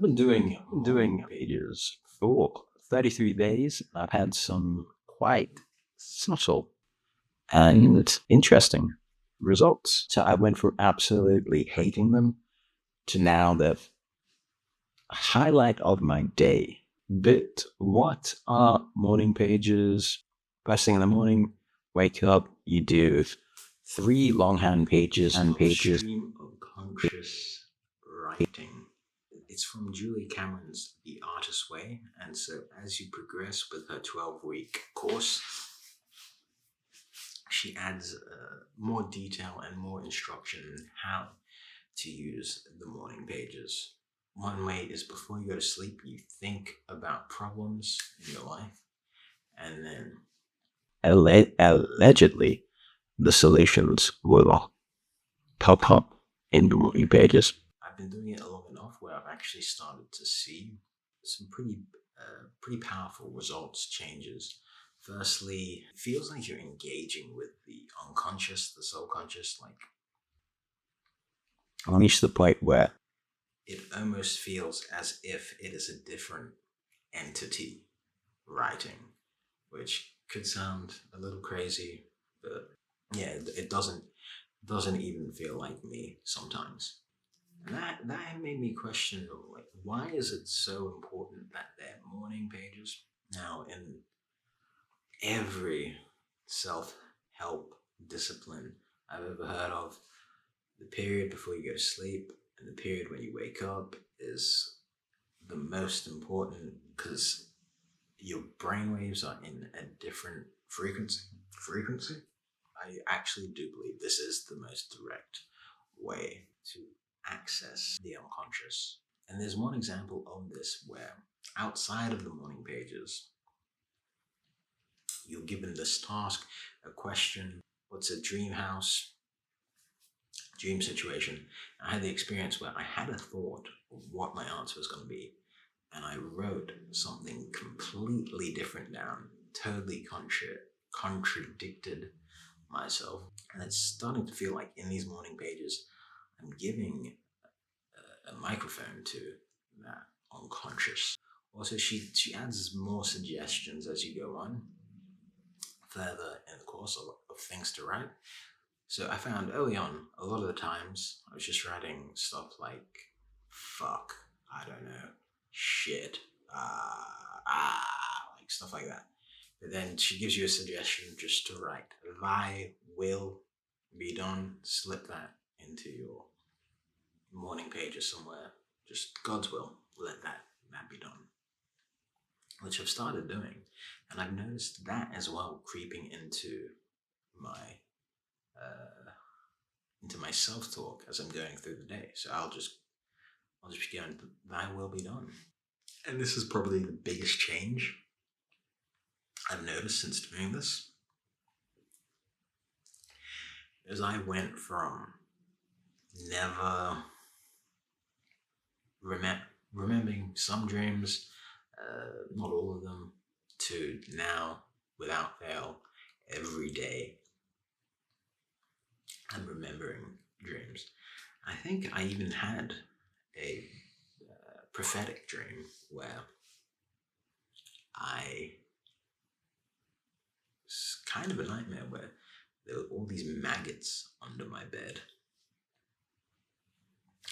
I've been doing pages for 33 days. I've had some quite subtle and interesting results. So I went from absolutely hating them to now the highlight of my day. But what are morning pages? First thing in the morning, wake up, you do 3 longhand pages and pages. Stream of conscious writing. It's from Julie Cameron's The Artist's Way, and so as you progress with her 12-week course, she adds more detail and more instruction in how to use the morning pages. One way is before you go to sleep, you think about problems in your life, and then allegedly the solutions will pop up in the morning pages. I've been doing it long enough where I've actually started to see some pretty powerful results, changes. Firstly, it feels like you're engaging with the unconscious, the subconscious, like reach the point where it almost feels as if it is a different entity writing, which could sound a little crazy, but yeah, it doesn't even feel like me sometimes. And that made me question, like, why is it so important that they're morning pages? Now, in every self-help discipline I've ever heard of, the period before you go to sleep and the period when you wake up is the most important because your brainwaves are in a different frequency. I actually do believe this is the most direct way to access the unconscious. And there's one example of this where outside of the morning pages, you're given this task, a question, what's a dream house, dream situation. I had the experience where I had a thought of what my answer was going to be, and I wrote something completely different down, totally contradicted myself. And it's starting to feel like in these morning pages, I'm giving a microphone to that unconscious. Also, she adds more suggestions as you go on further in the course of things to write. So I found early on, a lot of the times, I was just writing stuff like, fuck, I don't know, shit, like stuff like that. But then she gives you a suggestion just to write, thy will be done, slip that into your morning pages somewhere. Just God's will, let that be done. Which I've started doing. And I've noticed that as well creeping into my self-talk as I'm going through the day. So I'll just be going, thy will be done. And this is probably the biggest change I've noticed since doing this. As I went from never remembering some dreams, not all of them, to now, without fail, every day, I'm remembering dreams. I think I even had a prophetic dream where it's kind of a nightmare where there were all these maggots under my bed.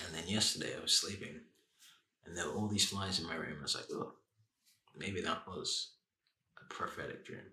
And then yesterday I was sleeping and there were all these flies in my room. I was like, oh, maybe that was a prophetic dream.